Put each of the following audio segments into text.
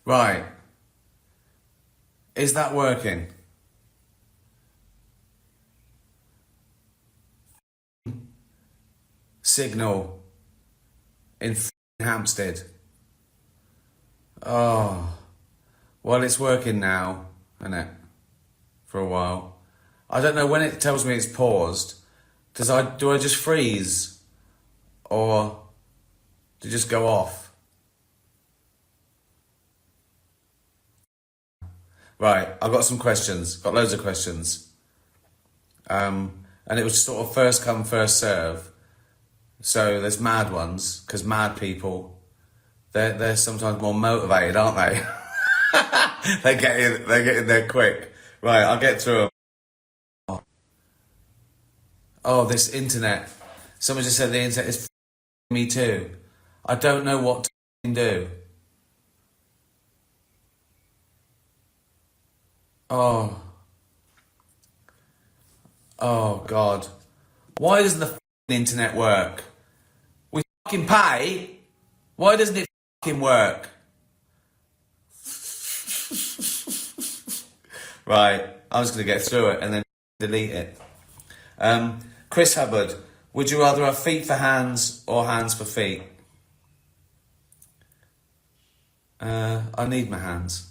Right. Is that working? Signal in Hampstead. Oh, well, it's working now, isn't it? For a while. I don't know when it tells me it's paused. Do I just freeze, or do it just go off? Right, I've got some questions. Got loads of questions. And it was sort of first come, first serve. So there's mad ones, because mad people, they're sometimes more motivated, aren't they? They get in there quick. Right, I'll get through them. Oh, this internet. Someone just said the internet is me too. I don't know what to do. Oh, oh God. Why doesn't the internet work? We fucking pay. Why doesn't it fucking work? Right, I'm just going to get through it and then delete it. Chris Hubbard, would you rather have feet for hands or hands for feet? I need my hands.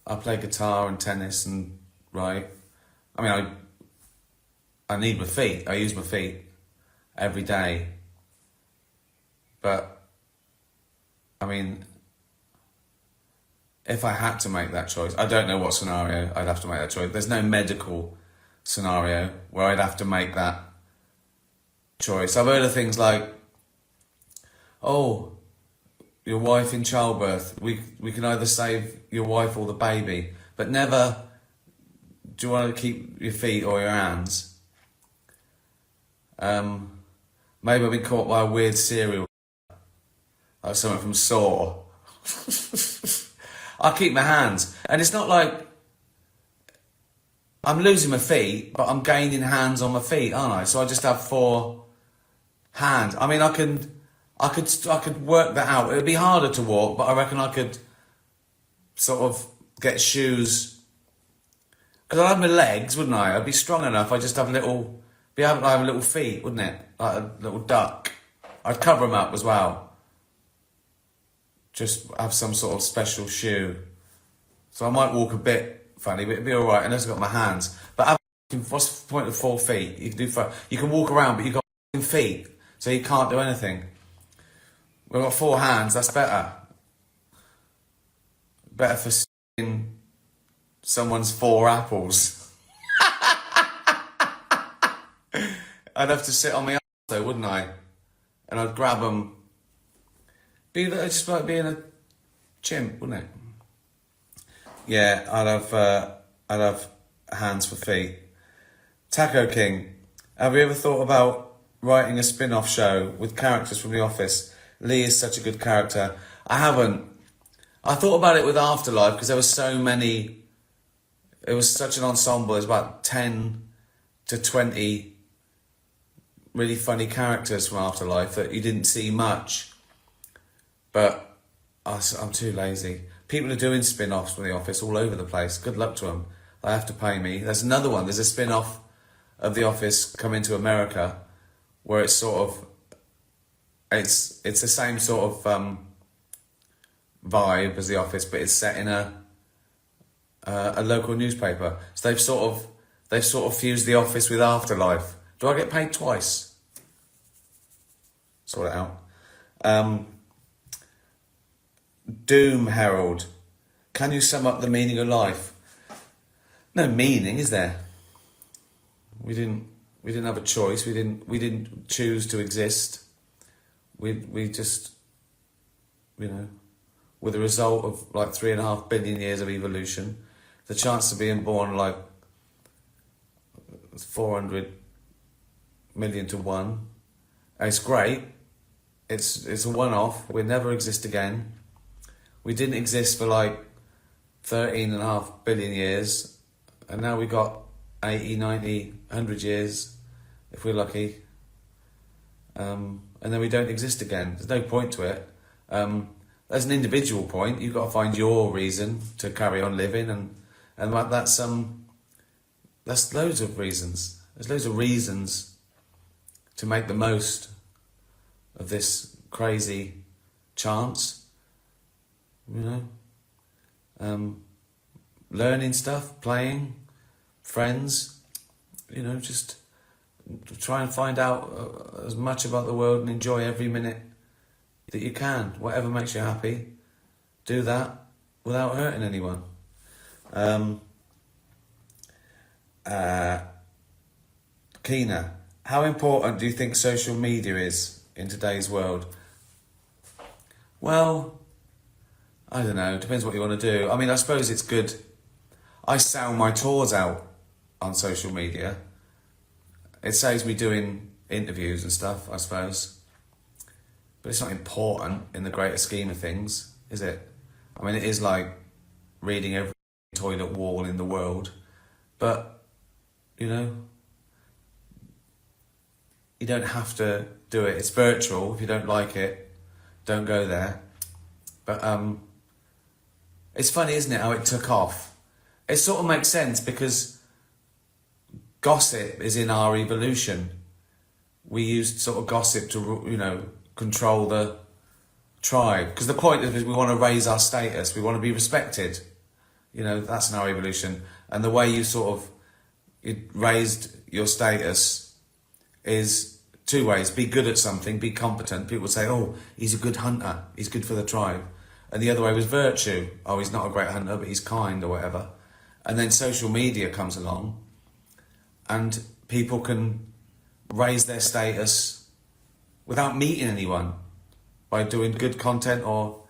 I play guitar and tennis and, right. I mean, I need my feet. I use my feet every day. But, I mean, if I had to make that choice, I don't know what scenario I'd have to make that choice. There's no medical scenario where I'd have to make that choice. I've heard of things like, oh, your wife in childbirth, we can either save your wife or the baby, but never, do you want to keep your feet or your hands? Maybe I've been caught by a weird serial, like something from Saw. I keep my hands, and it's not like I'm losing my feet, but I'm gaining hands on my feet, aren't I? So I just have 4 hands. I mean, I could work that out. It'd be harder to walk, but I reckon I could sort of get shoes. Because I'd have my legs, wouldn't I? I'd be strong enough. I'd just have be able to have little feet, wouldn't it? Like a little duck. I'd cover them up as well. Just have some sort of special shoe. So I might walk a bit funny, but it'd be all right. Unless I've got my hands. But what's the point of 4 feet? You can walk around, but you've got feet, so you can't do anything. We've got 4 hands. That's better. Better for seeing someone's 4 apples. I'd have to sit on my ass though, wouldn't I? And I'd grab them. Be just like being a chimp, wouldn't it? Yeah, I'd have hands for feet. Taco King, have you ever thought about writing a spin-off show with characters from The Office? Lee is such a good character. I haven't. I thought about it with Afterlife because there were so many. It was such an ensemble. There's about 10 to 20 really funny characters from Afterlife that you didn't see much. But I'm too lazy. People are doing spin-offs from The Office all over the place. Good luck to them. They have to pay me. There's another one. There's a spin-off of The Office coming to America where it's sort of... It's the same sort of vibe as The Office, but it's set in a local newspaper. So they've sort of fused The Office with Afterlife. Do I get paid twice? Sort it out. Doom Herald, can you sum up the meaning of life? No meaning, is there? We didn't have a choice. We didn't choose to exist. We just, we're the result of like 3.5 billion years of evolution. The chance of being born like 400 million to 1. It's great. It's a one-off. We'll never exist again. We didn't exist for like 13.5 billion years, and now we got 80, 90, 100 years, if we're lucky. And then we don't exist again. There's no point to it. as an individual point, you've got to find your reason to carry on living, and that's loads of reasons. There's loads of reasons to make the most of this crazy chance, you know. Learning stuff, playing, friends, just try and find out as much about the world and enjoy every minute that you can. Whatever makes you happy, do that without hurting anyone. Keena, how important do you think social media is in today's world? Well, I don't know. Depends what you want to do. I mean, I suppose it's good. I sell my tours out on social media. It saves me doing interviews and stuff, I suppose. But it's not important in the greater scheme of things, is it? I mean, it is like reading every toilet wall in the world. But, you don't have to do it. It's virtual. If you don't like it, don't go there. But it's funny, isn't it, how it took off? It sort of makes sense because gossip is in our evolution. We used sort of gossip to, control the tribe. Because the point is we want to raise our status. We want to be respected. That's in our evolution. And the way you raised your status is two ways. Be good at something, be competent. People would say, oh, he's a good hunter. He's good for the tribe. And the other way was virtue. Oh, he's not a great hunter, but he's kind or whatever. And then social media comes along and people can raise their status without meeting anyone by doing good content, or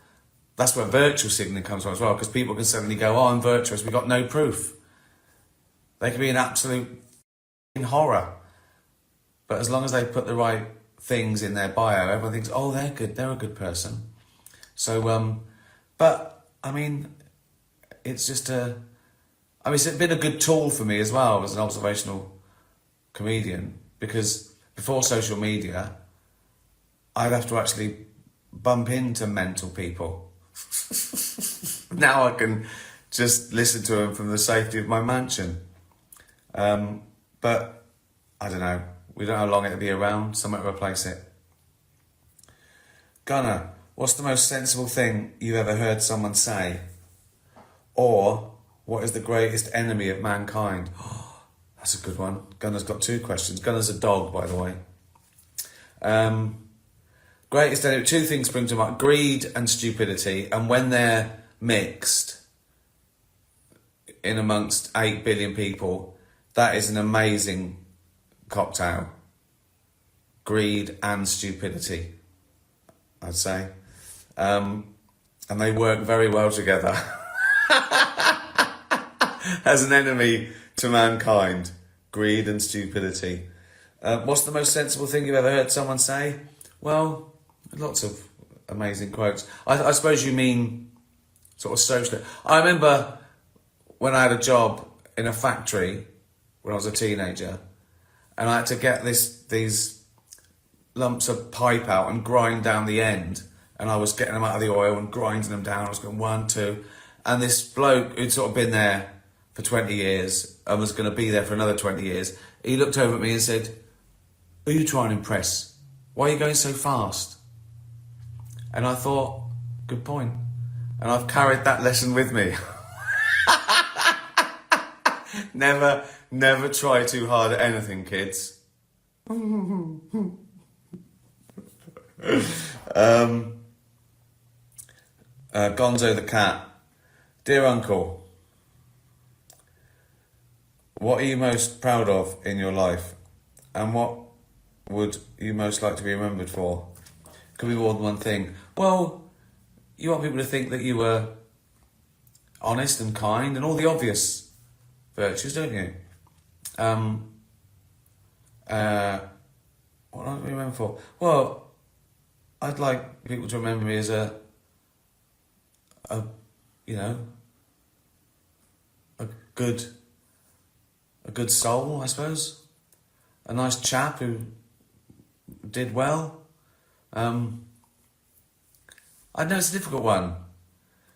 that's where virtual signaling comes from as well, because people can suddenly go, oh, I'm virtuous, we've got no proof. They can be an absolute horror. But as long as they put the right things in their bio, everyone thinks, oh, they're good, they're a good person. So, but, I mean, it's just it's been a good tool for me as well as an observational comedian, because before social media, I'd have to actually bump into mental people. Now I can just listen to them from the safety of my mansion. But I don't know. We don't know how long it'll be around. Something to replace it. Gunnar, what's the most sensible thing you've ever heard someone say? Or what is the greatest enemy of mankind? Oh, that's a good one. Gunnar's got two questions. Gunnar's a dog, by the way. Greatest enemy, two things spring to mind. Greed and stupidity. And when they're mixed in amongst 8 billion people, that is an amazing cocktail. Greed and stupidity, I'd say. And they work very well together. As an enemy to mankind. Greed and stupidity. What's the most sensible thing you've ever heard someone say? Well, lots of amazing quotes. I suppose you mean sort of socially. I remember when I had a job in a factory when I was a teenager, and I had to get these lumps of pipe out and grind down the end, and I was getting them out of the oil and grinding them down. I was going 1, 2, and this bloke who'd sort of been there for 20 years and was going to be there for another 20 years, he looked over at me and said, who are you trying to impress? Why are you going so fast? And I thought, good point. And I've carried that lesson with me. Never try too hard at anything, kids. Gonzo the cat. Dear Uncle, what are you most proud of in your life? And what would you most like to be remembered for? Could be more than one thing. Well, you want people to think that you were honest and kind and all the obvious virtues, don't you? What do I remember for? Well, I'd like people to remember me as a good soul, I suppose. A nice chap who did well. I know it's a difficult one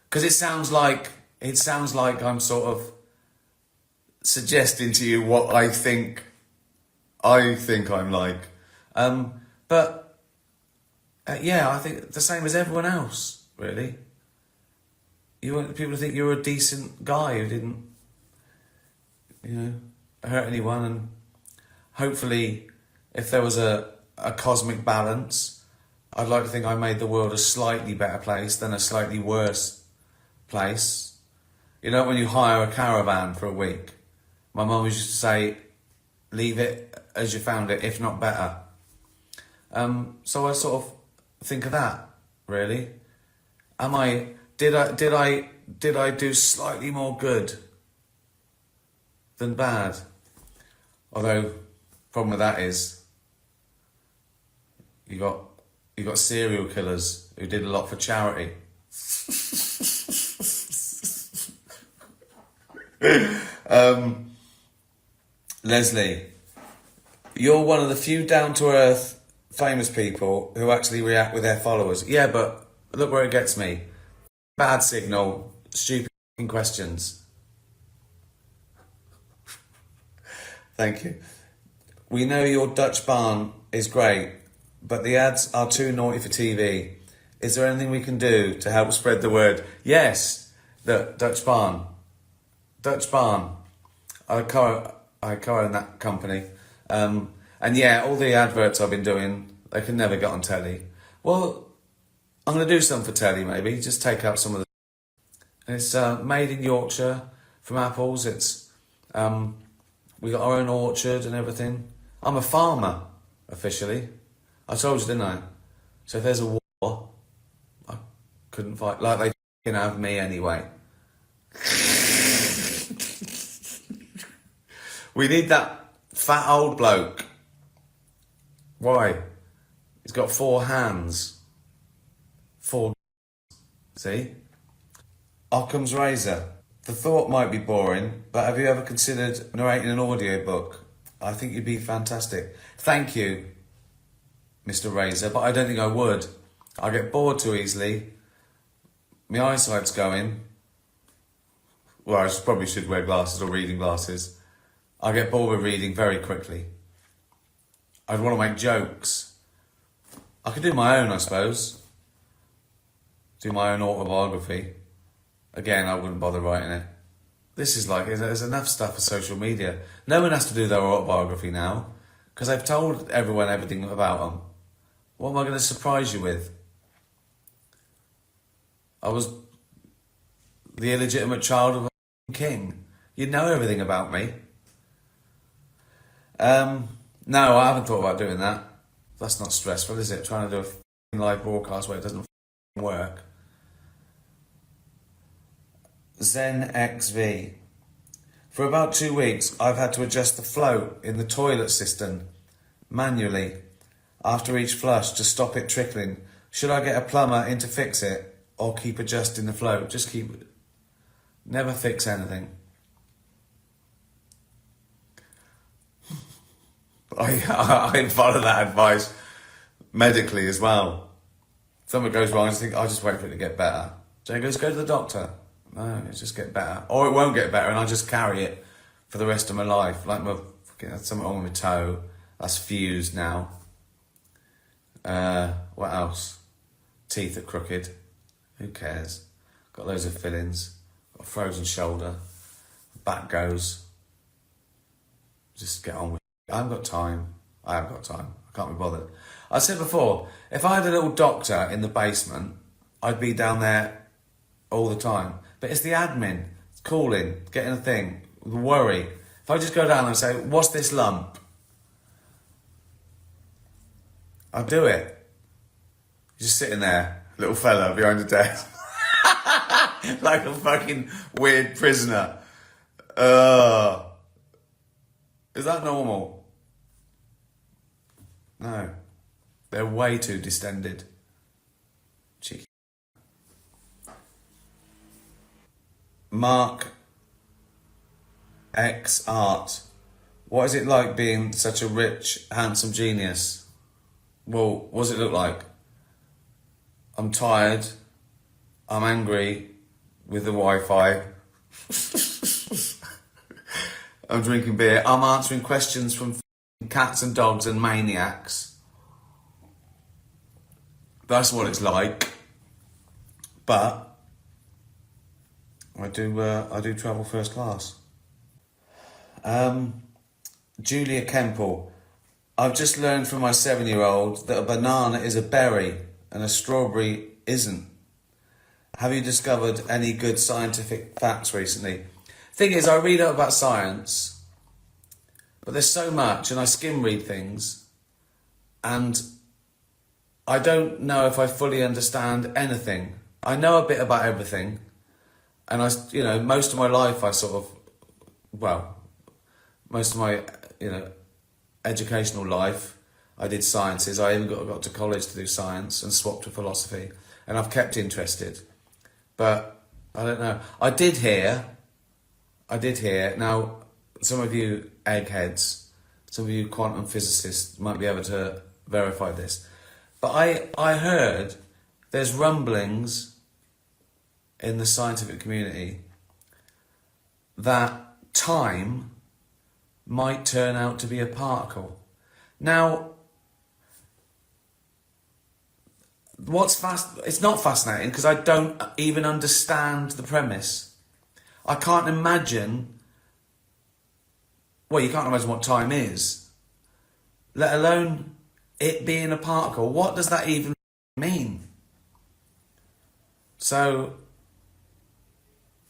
because it sounds like I'm sort of suggesting to you what I think I'm like. But yeah, I think the same as everyone else, really. You want people to think you're a decent guy who didn't, hurt anyone, and hopefully, if there was a cosmic balance, I'd like to think I made the world a slightly better place than a slightly worse place. You know, when you hire a caravan for a week, my mum used to say, leave it as you found it, if not better. So I sort of think of that, really. Did I do slightly more good than bad? Although, problem with that is, you got serial killers who did a lot for charity. Leslie, you're one of the few down-to-earth famous people who actually react with their followers. Yeah, but look where it gets me. Bad signal, stupid questions. Thank you. We know your Dutch barn is great, but the ads are too naughty for TV. Is there anything we can do to help spread the word? Yes, the Dutch barn. Dutch barn. I co-own that company. And yeah, all the adverts I've been doing, they can never get on telly. Well, I'm going to do some for telly, maybe. Just take out some of the... It's made in Yorkshire from apples. It's we got our own orchard and everything. I'm a farmer, officially. I told you, didn't I? So if there's a war, I couldn't fight. Like, they can have me anyway. We need that fat old bloke. Why? He's got 4 hands. 4... See? Occam's razor. The thought might be boring, but have you ever considered narrating an audiobook? I think you'd be fantastic. Thank you, Mr. Razor, but I don't think I would. I get bored too easily. My eyesight's going. Well, I probably should wear glasses or reading glasses. I get bored with reading very quickly. I'd want to make jokes. I could do my own, I suppose. Do my own autobiography. Again, I wouldn't bother writing it. This is like, there's enough stuff for social media. No one has to do their autobiography now, because I've told everyone everything about them. What am I going to surprise you with? I was the illegitimate child of a king. You'd know everything about me. No, I haven't thought about doing that. That's not stressful, is it? Trying to do a live broadcast where it doesn't work. Zen XV. For about 2 weeks, I've had to adjust the flow in the toilet cistern manually after each flush to stop it trickling. Should I get a plumber in to fix it or keep adjusting the flow? Just keep... Never fix anything. I follow that advice medically as well. If something goes wrong, I just think, I'll just wait for it to get better. Jay goes, go to the doctor. No, it's just get better. Or it won't get better and I'll just carry it for the rest of my life. Like something wrong with my toe. That's fused now. What else? Teeth are crooked. Who cares? Got loads of fillings. Got a frozen shoulder. Back goes. Just get on with it. I haven't got time. I can't be bothered. I said before, if I had a little doctor in the basement, I'd be down there all the time. But it's the admin, calling, getting a thing, the worry. If I just go down and say, what's this lump? I'll do it. You're just sitting there, little fella behind the desk. Like a fucking weird prisoner. Is that normal? No. They're way too distended. Cheeky. Mark X Art. What is it like being such a rich, handsome genius? Well, what does it look like? I'm tired. I'm angry with the Wi-Fi. I'm drinking beer. I'm answering questions from cats and dogs and maniacs. That's what it's like. But I do travel first class. Julia Kemple. I've just learned from my 7-year-old that a banana is a berry and a strawberry isn't. Have you discovered any good scientific facts recently? Thing is, I read up about science, but there's so much, and I skim read things, and I don't know if I fully understand anything. I know a bit about everything, and most of my life most of my, educational life, I did sciences. I even got to college to do science and swapped to philosophy, and I've kept interested. But I don't know. I did hear, now some of you eggheads, some of you quantum physicists might be able to verify this, but I heard there's rumblings in the scientific community that time might turn out to be a particle. Now, it's not fascinating because I don't even understand the premise. I can't imagine, you can't imagine what time is, let alone it being a particle. What does that even mean? So,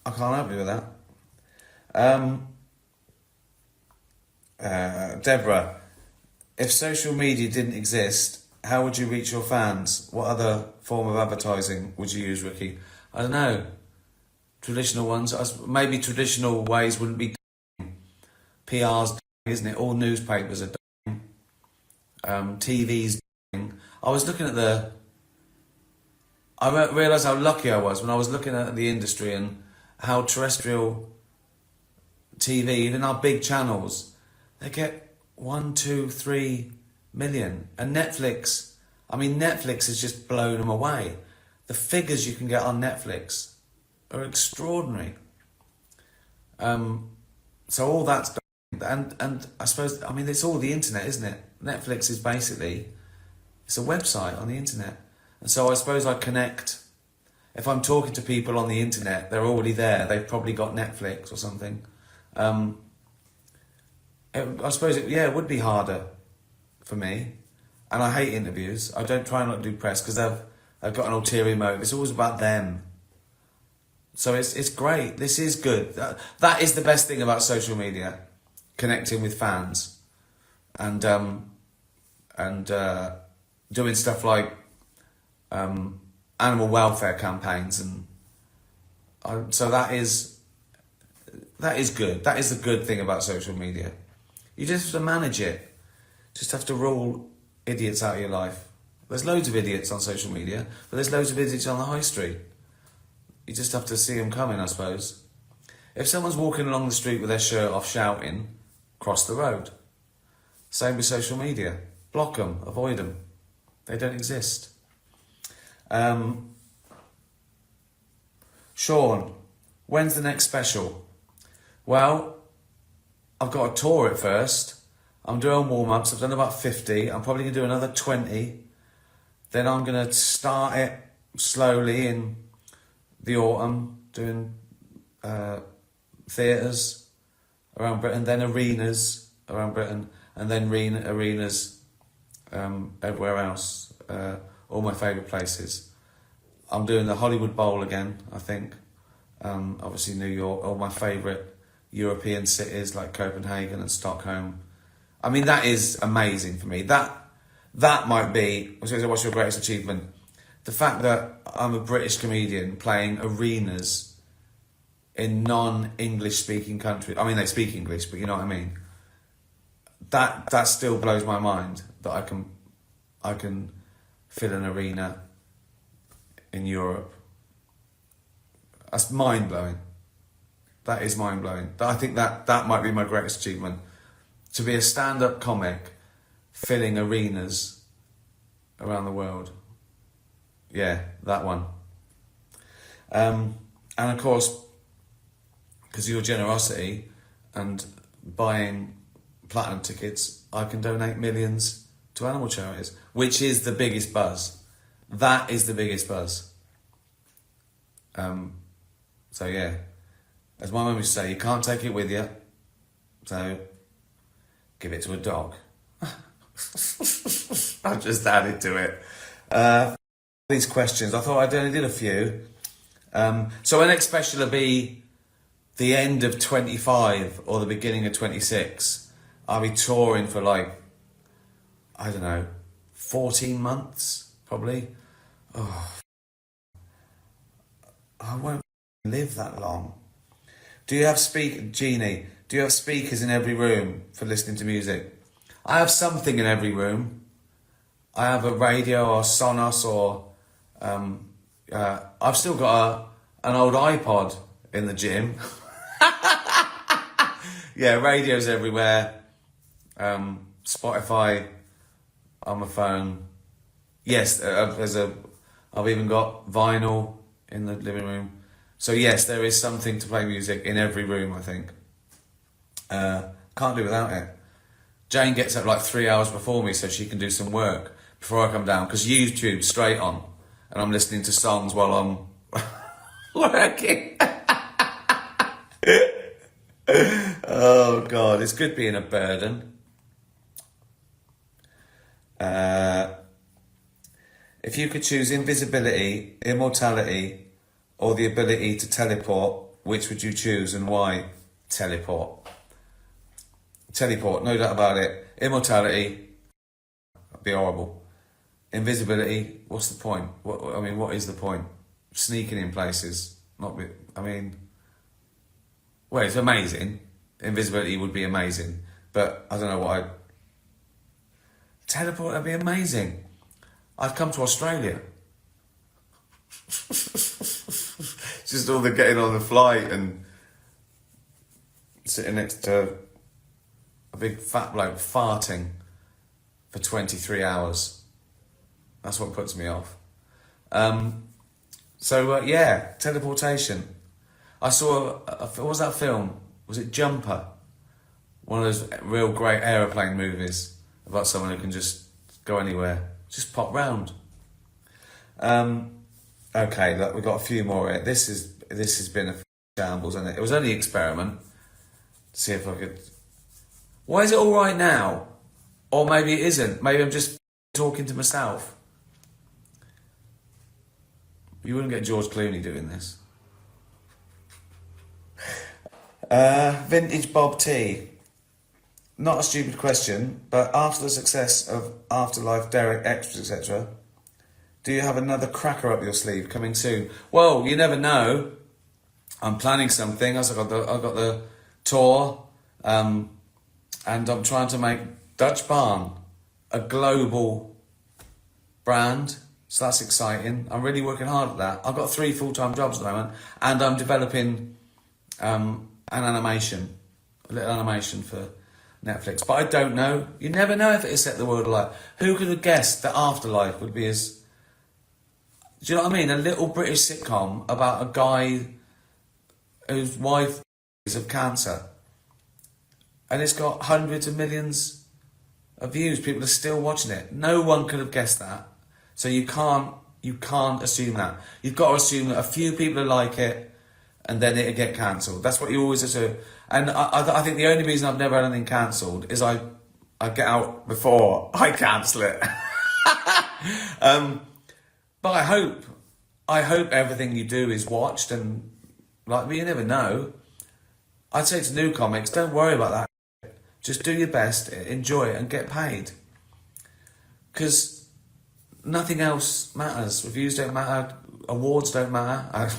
I can't help you with that. Deborah, if social media didn't exist, how would you reach your fans? What other form of advertising would you use, Ricky? I don't know. Traditional ones. Maybe traditional ways wouldn't be PR's, isn't it? All newspapers are TV's. I was looking at I realised how lucky I was when I was looking at the industry and how terrestrial TV, even our big channels, they get 1, 2, 3 million. And Netflix has just blown them away. The figures you can get on Netflix are extraordinary. So all that's done. And I suppose, it's all the internet, isn't it? Netflix is basically, it's a website on the internet. And so I suppose I connect, if I'm talking to people on the internet, they're already there. They've probably got Netflix or something. I suppose it would be harder for me. And I hate interviews. I don't try not to do press because I've got an ulterior motive. It's always about them. So it's great. This is good. That is the best thing about social media, connecting with fans, and doing stuff like animal welfare campaigns, and so that is good. That is the good thing about social media. You just have to manage it. Just have to rule idiots out of your life. There's loads of idiots on social media, but there's loads of idiots on the high street. You just have to see them coming, I suppose. If someone's walking along the street with their shirt off shouting, cross the road. Same with social media. Block them, avoid them. They don't exist. Sean, when's the next special? Well, I've got to tour it first. I'm doing warm-ups. I've done about 50. I'm probably going to do another 20. Then I'm going to start it slowly in the autumn, doing theatres around Britain, then arenas around Britain, and then arenas everywhere else, all my favourite places. I'm doing the Hollywood Bowl again, I think. Obviously New York, all my favourite European cities like Copenhagen and Stockholm. That is amazing for me. That might be, what's your greatest achievement? The fact that I'm a British comedian playing arenas in non-English speaking countries. They speak English, but you know what I mean? That still blows my mind that I can fill an arena in Europe. That's mind-blowing. That is mind-blowing. I think that might be my greatest achievement. To be a stand-up comic filling arenas around the world. Yeah, that one. And of course, because of your generosity and buying platinum tickets, I can donate millions to animal charities, which is the biggest buzz. That is the biggest buzz. So yeah, as my mum used to say, you can't take it with you, so give it to a dog. I've just added to it. These questions, I thought I only did a few. So my next special will be the end of 25 or the beginning of 26. I'll be touring for like, I don't know, 14 months, probably. Oh, I won't live that long. Do you have Jeannie, do you have speakers in every room for listening to music? I have something in every room. I have a radio or Sonos or I've still got an old iPod in the gym. Yeah, radios everywhere. Spotify on my phone. Yes, I've even got vinyl in the living room. So yes, there is something to play music in every room, I think. Can't do without it. Jane gets up like 3 hours before me so she can do some work before I come down, because YouTube's straight on and I'm listening to songs while I'm working. Oh God, it's good being a burden. If you could choose invisibility, immortality, or the ability to teleport, which would you choose and why? Teleport. Teleport, no doubt about it. Immortality, that'd be horrible. Invisibility, what's the point? What is the point? Sneaking in places, well, it's amazing. Invisibility would be amazing, but I don't know what teleport, that'd be amazing. I'd come to Australia. Just all the getting on the flight and sitting next to a big fat bloke farting for 23 hours. That's what puts me off. Yeah, teleportation. I saw, what was that film? Was it Jumper? One of those real great aeroplane movies about someone who can just go anywhere. Just pop round. Okay, look, we've got a few more here. This has been a shambles, hasn't it? It was only an experiment. To see if I could... Why is it all right now? Or maybe it isn't. Maybe I'm just talking to myself. You wouldn't get George Clooney doing this. Vintage Bob T. Not a stupid question, but after the success of Afterlife, Derek, Extras, etc., do you have another cracker up your sleeve coming soon? Well, you never know. I'm planning something. I've got the tour, and I'm trying to make Dutch Barn a global brand. So that's exciting. I'm really working hard at that. I've got 3 full-time jobs at the moment, and I'm developing an animation, a little animation for Netflix. But I don't know. You never know if it set the world alight. Who could have guessed that Afterlife would be as... Do you know what I mean? A little British sitcom about a guy whose wife is of cancer. And it's got hundreds of millions of views. People are still watching it. No one could have guessed that. So you can't assume that. You've got to assume that a few people will like it and then it'll get cancelled. That's what you always assume. And I think the only reason I've never had anything cancelled is I get out before I cancel it. But I hope everything you do is watched, and but you never know. I'd say to new comics, don't worry about that. Just do your best, enjoy it, and get paid. Because nothing else matters. Reviews don't matter. Awards don't matter.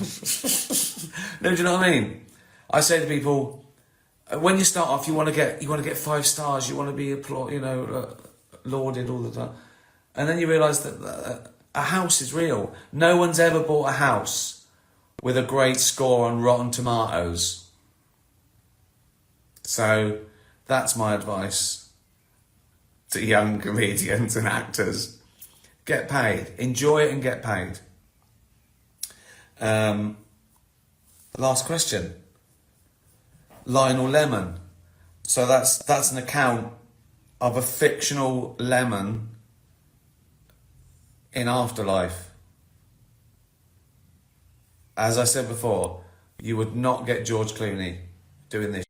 No, do you know what I mean? I say to people, when you start off, you want to get 5 stars. You want to be lauded all the time, and then you realise that a house is real. No one's ever bought a house with a great score on Rotten Tomatoes. So that's my advice to young comedians and actors. Get paid. Enjoy it and get paid. Last question. Lionel Lemon. So that's an account of a fictional lemon in afterlife. As I said before, you would not get George Clooney doing this.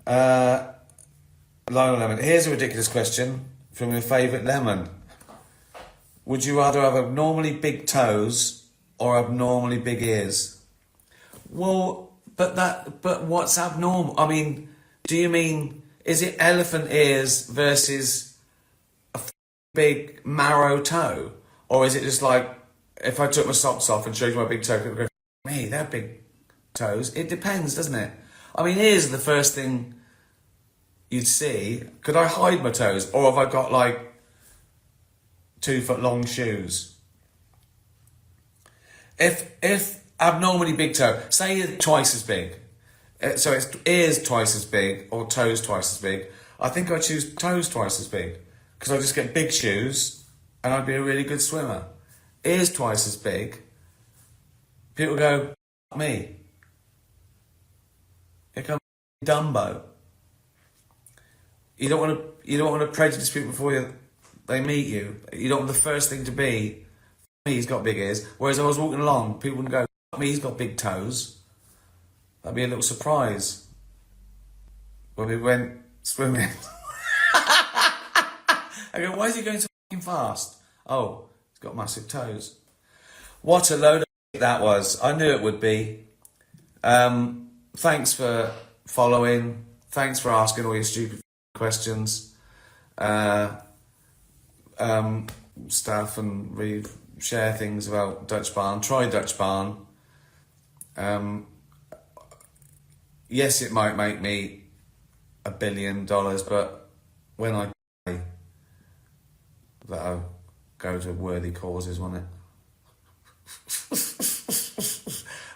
Lionel Lemon. Here's a ridiculous question from your favourite lemon. Would you rather have abnormally big toes or abnormally big ears? Well, but what's abnormal? I mean, do you mean, is it elephant ears versus a big marrow toe? Or is it just like, if I took my socks off and showed you my big toe, people go, me, they're big toes. It depends, doesn't it? I mean, ears are the first thing you'd see. Could I hide my toes? Or have I got like 2 foot long shoes? If abnormally big toe, say you're twice as big, so it's ears twice as big or toes twice as big, I think I'd choose toes twice as big because I just get big shoes and I'd be a really good swimmer. Ears twice as big, people go, me. Here comes Dumbo. You don't want to prejudice people before they meet you. You don't want the first thing to be, me, he's got big ears. Whereas I was walking along, people would go, me, he's got big toes. That'd be a little surprise when we went swimming. I go, why is he going so fucking fast? Oh, he's got massive toes. What a load of shit that was. I knew it would be. Thanks for following. Thanks for asking all your stupid questions. Stuff and share things about Dutch Barn. Try Dutch Barn. Yes, it might make me $1 billion, but when I die, that'll go to worthy causes, won't it?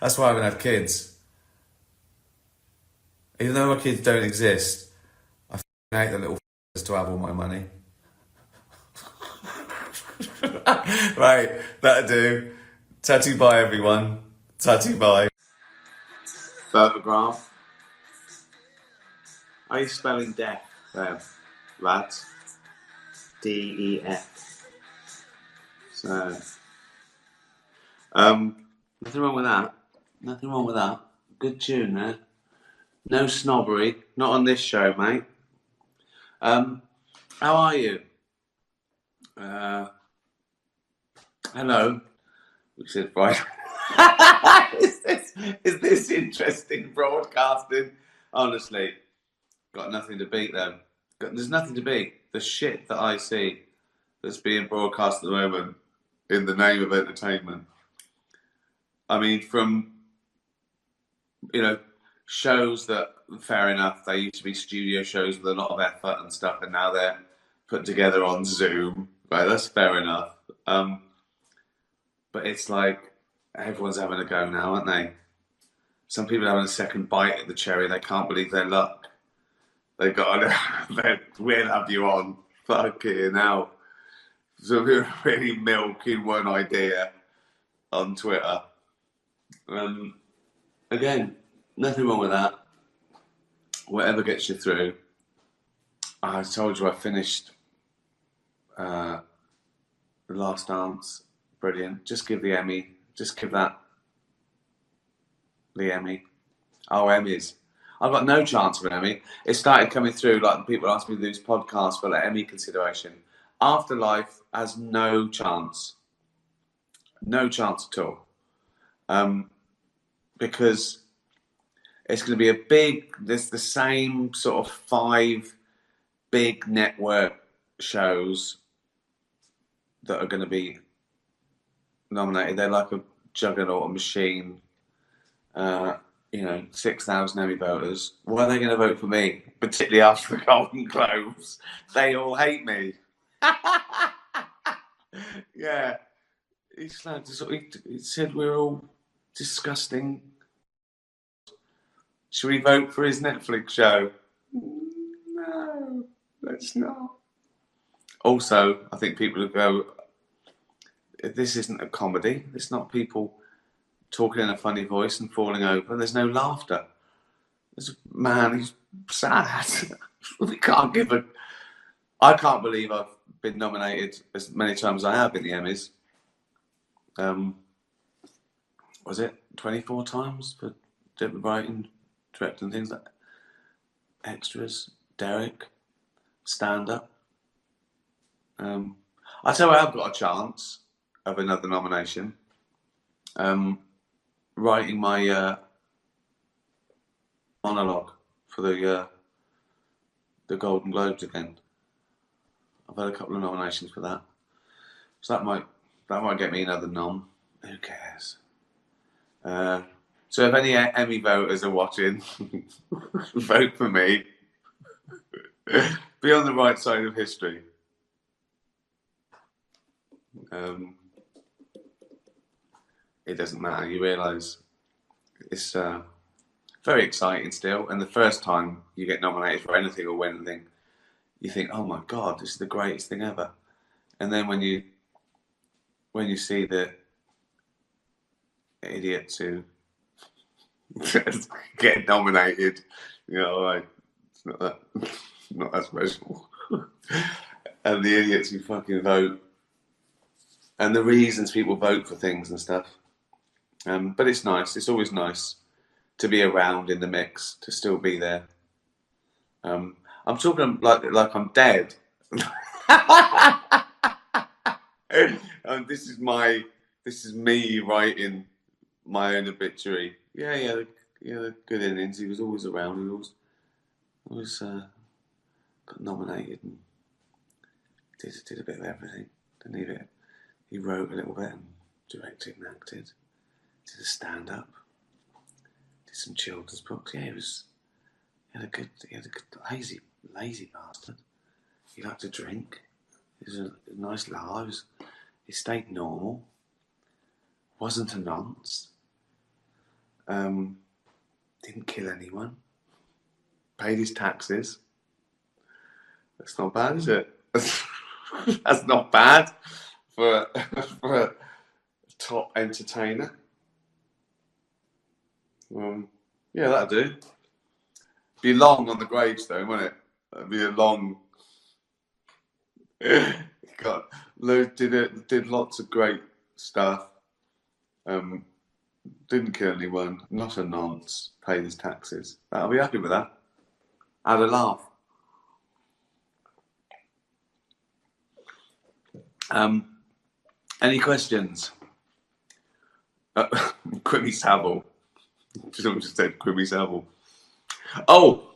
That's why I haven't had kids. Even though my kids don't exist, I hate the little to have all my money. Right, that'll do. Tatty bye, everyone. Tatty bye. Photograph. Are you spelling deaf there, lads? D-E-F. So, nothing wrong with that. Nothing wrong with that. Good tune there. No snobbery. Not on this show, mate. How are you? Hello. We said, right. Is this interesting broadcasting? Honestly, got nothing to beat them. There's nothing to beat the shit that I see that's being broadcast at the moment in the name of entertainment. I mean, from, shows that, fair enough, they used to be studio shows with a lot of effort and stuff, and now they're put together on Zoom. Right, that's fair enough. But it's like everyone's having a go now, aren't they? Some people are having a second bite at the cherry. They can't believe their luck. They've got, we'll have you on. Fucking hell. So we're really milking one idea on Twitter. Again, nothing wrong with that. Whatever gets you through. I told you I finished The Last Dance. Brilliant. Just give the Emmy. Just give that the Emmy. Oh, Emmys. I've got no chance of an Emmy. It started coming through, like people ask me to do this podcast for like Emmy consideration. Afterlife has no chance. No chance at all. Because it's going to be there's the same sort of 5 big network shows that are going to be nominated. They're like a juggernaut, a machine. 6,000 Emmy voters. Why are they going to vote for me? Particularly after the Golden Globes. They all hate me. Yeah. He said we're all disgusting. Should we vote for his Netflix show? No, let's not. Also, I think people will go, this isn't a comedy. It's not people talking in a funny voice and falling over. There's no laughter. There's a man who's sad. We can't give a. I can't believe I've been nominated as many times as I have in the Emmys. Was it 24 times for writing, directing, things like extras, Derek, stand up. I tell you, I've got a chance of another nomination. Writing my monologue for the Golden Globes again. I've had a couple of nominations for that, so that might get me another nom. Who cares? So if any Emmy voters are watching, vote for me. Be on the right side of history. It doesn't matter. You realise it's very exciting still, and the first time you get nominated for anything or win anything, you think, "Oh my God, this is the greatest thing ever." And then when you see the idiots who get nominated, you know, like it's not that special. And the idiots who fucking vote, and the reasons people vote for things and stuff. But it's nice. It's always nice to be around in the mix, to still be there. I'm talking like I'm dead. This is me writing my own obituary. Yeah, good innings. He was always around. He always got nominated and did a bit of everything. Didn't he? He wrote a little bit and directed and acted. Did a stand-up. Did some children's books. Yeah, he had a good lazy bastard. He liked to drink. He was a nice lad. He stayed normal. Wasn't a nonce. Didn't kill anyone. Paid his taxes. That's not bad, is it? That's not bad for a top entertainer. Yeah, that'll do. Be long on the gravestone, won't it? That'd be a long. Did lots of great stuff. Didn't kill anyone. Not a nonce. Paid his taxes. I'll be happy with that. Had a laugh. Any questions? Quimmy Savile. Someone just said Quimmy Savile. Oh,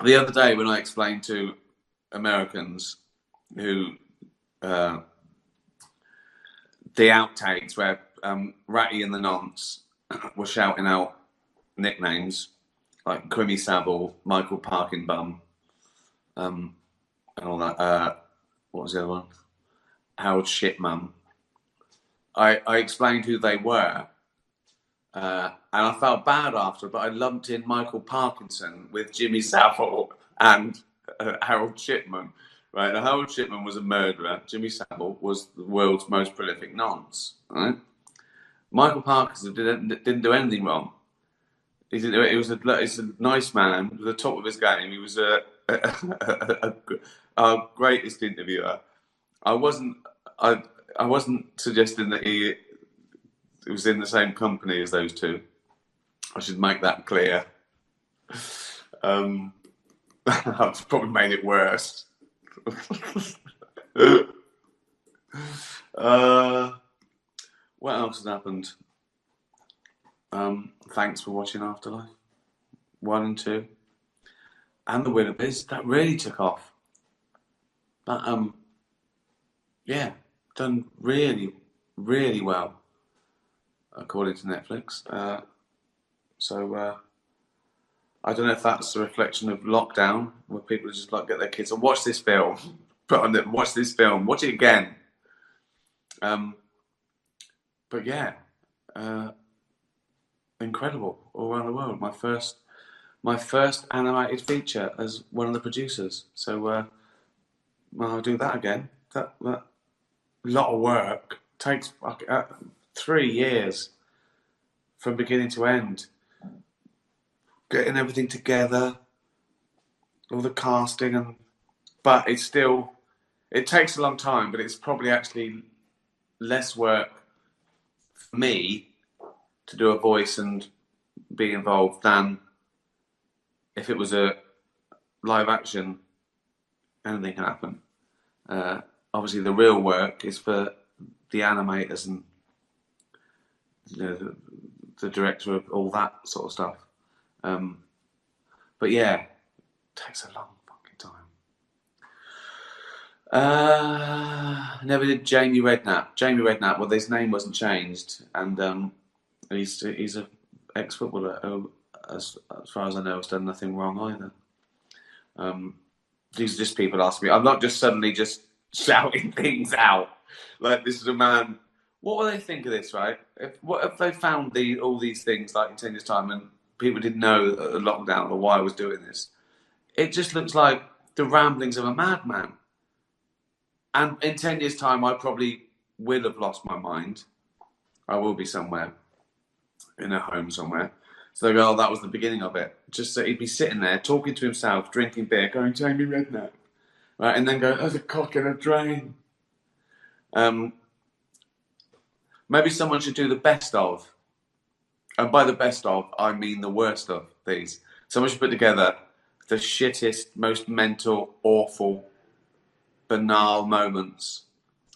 the other day when I explained to Americans who the outtakes where Ratty and the Nonce were shouting out nicknames like Quimmy Savile, Michael Parkin Bum, and all that. What was the other one? Harold Shitmum. I explained who they were, and I felt bad after, but I lumped in Michael Parkinson with Jimmy Savile and Harold Shipman. Right, now Harold Shipman was a murderer. Jimmy Savile was the world's most prolific nonce. Right, Michael Parkinson didn't do anything wrong. He's a nice man, at the top of his game. He was our greatest interviewer. I wasn't suggesting that he was in the same company as those two. I should make that clear. I've probably made it worse. What else has happened? Thanks for watching Afterlife 1 and 2, and the Willoughbys. That really took off. That yeah, done really, really well, according to Netflix. So I don't know if that's a reflection of lockdown, where people just like get their kids and watch this film, watch this film, watch it again. But yeah, incredible all around the world. My first animated feature as one of the producers. So I'll do that again. That lot of work takes 3 years from beginning to end, getting everything together, all the casting, but it takes a long time, but it's probably actually less work for me to do a voice and be involved than if it was a live action. Anything can happen. Obviously, the real work is for the animators and the director of all that sort of stuff. But yeah, it takes a long fucking time. Never did Jamie Redknapp. Jamie Redknapp, well, his name wasn't changed, and he's an ex-footballer who, as far as I know, has done nothing wrong either. These are just people asking me. I'm not just suddenly just shouting things out. Like, this is a man. What will they think of this, right? What if they found all these things like in 10 years' time and people didn't know the lockdown or why I was doing this? It just looks like the ramblings of a madman. And in 10 years' time, I probably will have lost my mind. I will be somewhere, in a home somewhere. So they go, oh, that was the beginning of it. Just so he'd be sitting there, talking to himself, drinking beer, going, Jamie Redknapp. Right, and then go, there's a cock in a drain. Maybe someone should do the best of. And by the best of, I mean the worst of these. Someone should put together the shittest, most mental, awful, banal moments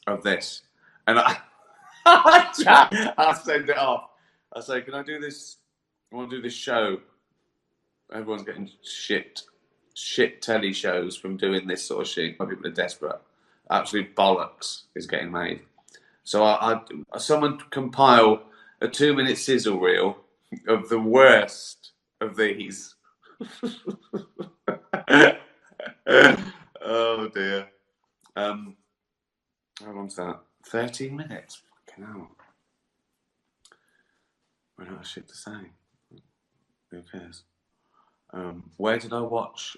of this. And I'll send it off. I'll say, can I do this? I want to do this show. Everyone's getting shit telly shows from doing this sort of shit. My people are desperate. Absolute bollocks is getting made. So someone compile a 2-minute sizzle reel of the worst of these. Oh dear. How long's that? 13 minutes. Fucking hell. We're not shit to say. Who cares? Where did I watch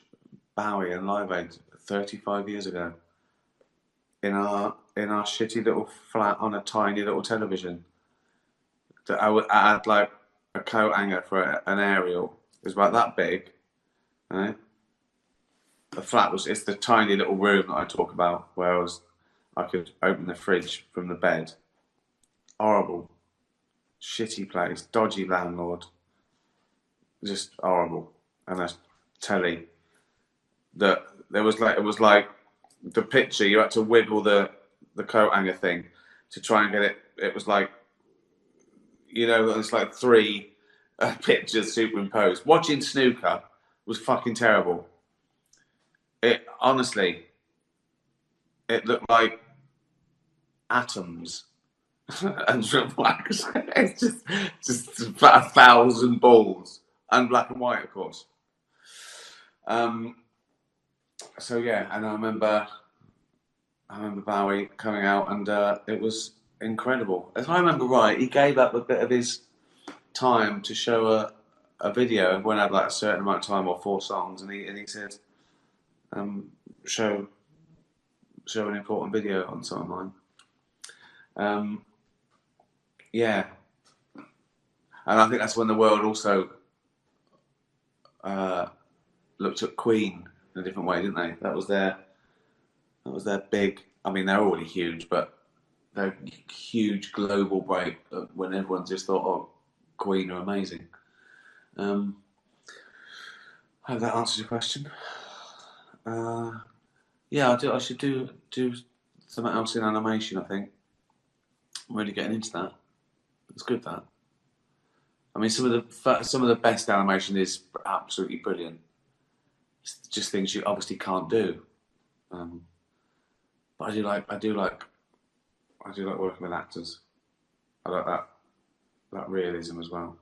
Bowie and Live Aid 35 years ago? In our shitty little flat on a tiny little television. I had like a coat hanger for an aerial. It was about that big. Right? The flat it's the tiny little room that I talk about where I could open the fridge from the bed. Horrible. Shitty place. Dodgy landlord. Just horrible. And a telly that it was like the picture, you had to wiggle the coat hanger thing to try and get it. It was like, it's like 3 pictures superimposed. Watching snooker was fucking terrible. It honestly, it looked like atoms and wax. It's just about 1,000 balls and black and white, of course. So yeah, and I remember Bowie coming out, and it was incredible. If I remember right, he gave up a bit of his time to show a video. Everyone had like a certain amount of time or 4 songs, and he said, show an important video on some of mine. Yeah, and I think that's when the world also looked at Queen in a different way, didn't they? That was their big. I mean, they're already huge, but their huge global break when everyone just thought, "Oh, Queen are amazing." I hope that answers your question. Yeah, I should do something else in animation. I think I'm really getting into that. It's good that. I mean, some of the best animation is absolutely brilliant. It's just things you obviously can't do. But I do like working with actors. I like that realism as well.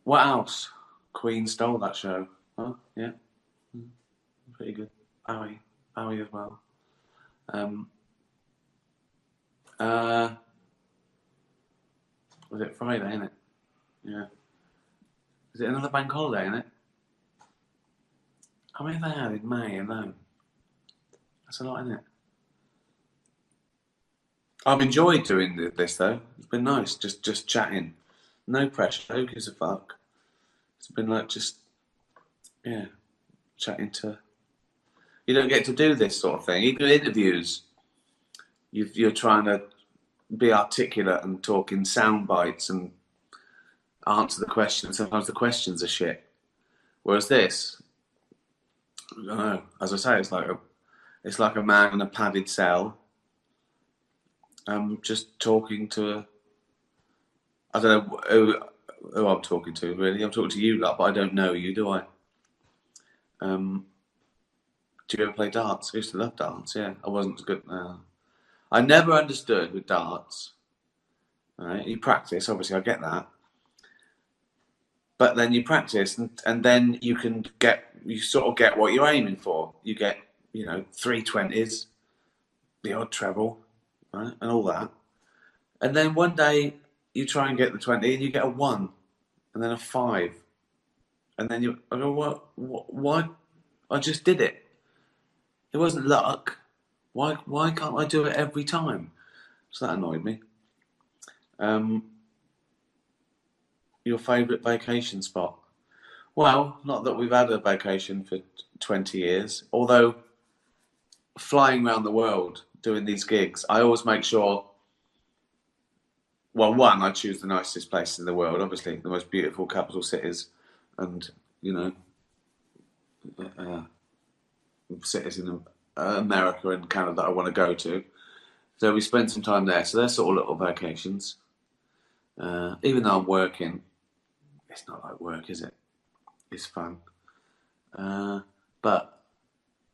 What else? Queen stole that show. Huh? Yeah. Pretty good. Bowie as well. Was it Friday, isn't it? Yeah. Is it another bank holiday, isn't it? How many have they had in May alone? That's a lot, isn't it? I've enjoyed doing this though. It's been nice, just chatting. No pressure. Who gives a fuck? It's been like just yeah, chatting to. You don't get to do this sort of thing. Even interviews, you're trying to be articulate and talk in sound bites and answer the question. Sometimes the questions are shit. Whereas this, I don't know. As I say, it's like a man in a padded cell. Just talking to. I don't know who I'm talking to. Really, I'm talking to you lot, but I don't know you, do I? Do you ever play darts? I used to love darts. Yeah, I wasn't good. I never understood with darts. Right, you practice. Obviously, I get that. But then you practice, and then you sort of get what you're aiming for. You get 320s, the odd treble, right, and all that. And then one day you try and get the 20, and you get a 1, and then a 5, and then I go, what? Why? I just did it. It wasn't luck. Why can't I do it every time? So that annoyed me. Your favourite vacation spot? Well, not that we've had a vacation for 20 years. Although flying around the world doing these gigs, I always make sure. Well, one, I choose the nicest places in the world. Obviously, the most beautiful capital cities, and cities in America and Canada that I want to go to. So we spend some time there. So they're sort of little vacations. Even though I'm working, it's not like work, is it? It's fun. But